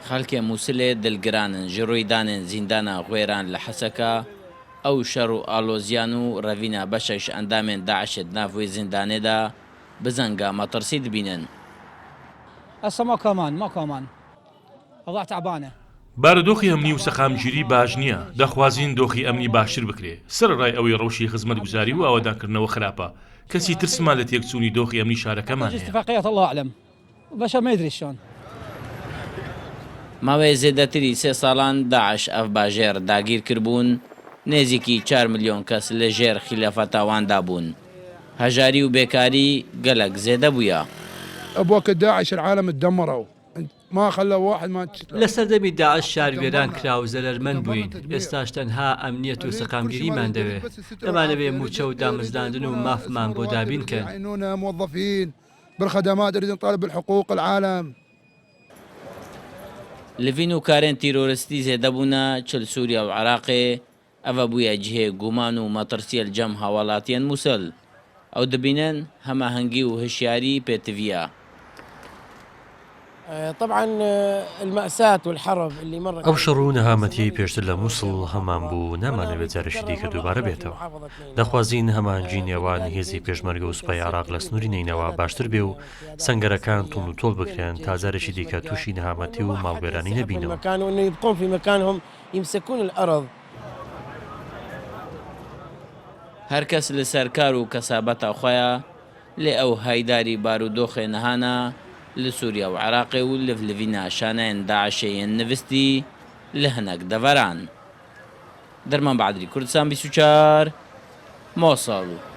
خەڵکێ مووسلێ دڵگرانن ji ڕووی دانên زیندانە غوێران لە حەسەکە ئەو شەڕ و ئالۆزیان و ڕەڤینە بەشێش ئەندامێن داعشت ناوی زیندانێدا بزەنگە مەترسی دبینن. هسه ما كمان وضع تعبانه. بارودۆخی ئەمنی و سەقامگیری باش نییە، دەخوازین دۆخی ئەمنی باشتر بکرێ. سەرڕای ئەوەی ڕەوشی خزمەتگوزاری و ئاوادانکردنەوە خراپە. کەسی ترسمان لە تێکچوونی دۆخی ئەمنی شارەکەمان هەیە. اتفاقية الله أعلم. بشر ما يدري شلون. ماوەی زێدەتری 3 ساڵان داعش ئەف باژێر داگیر کردبوون، نێزیکی 4 ملیۆن کەس لە ژێر خلافەتاواندا بوون. هەژاری و بێکاری گەلک زێدە بووە. أبوك داعش العالم تدمروا ما خلى واحد ما لە سەردەمی داعش شاروێران کرا و زەرمەند بووین. ئێستاش تەنها ئەمنیەت و سەقامگیریمان دەوێت. دەمانەوێ موچە و دامەزراندن و مافمان بۆ دابین کەن. موظفين بالخدمات نريد نطالب بالحقوق العالم. لڤین و کارێن تیرۆریستی زێدەبوونە چل سووریا و عراقێ ئەوە بووە جهێ گومان و مەترسیە جەم هاوڵاتیان مووسل. ئەو دەبینن هەماهەنگی و هشیاری پێتڤە. طبعا المأساة والحرب اللي مرت ئەو شەڕ و نەهامەتیەی پێشتر لە مووسڵ هەمان بوو نامانەوێت جارێکی دیکە دووبارە بێتەوە. دەخوازین هەمانجی نێوان هێزی پێشمەرگە و سوپای عراق لە سنووری نینەوە باشتر بێ و سەنگەرەکان تون و تۆڵ بکرێن تا جارێکی دیکە تووشی نەهامەتی و ماڵوێرانی نەبینەوە. كانوا انه يبقون في مكانهم يمسكون الأرض. هەر کەس لەسەر کار و کەسابەتە خۆیە لێ ئەو هایداری بارودۆخێ نەهانە لە سووریا و عراقێ و لڤینە شانەیەن داعشەیەن نوستی لە هەنەک دەڤەران. دەرمان بەعادری کوردستان 24 مۆسڵ.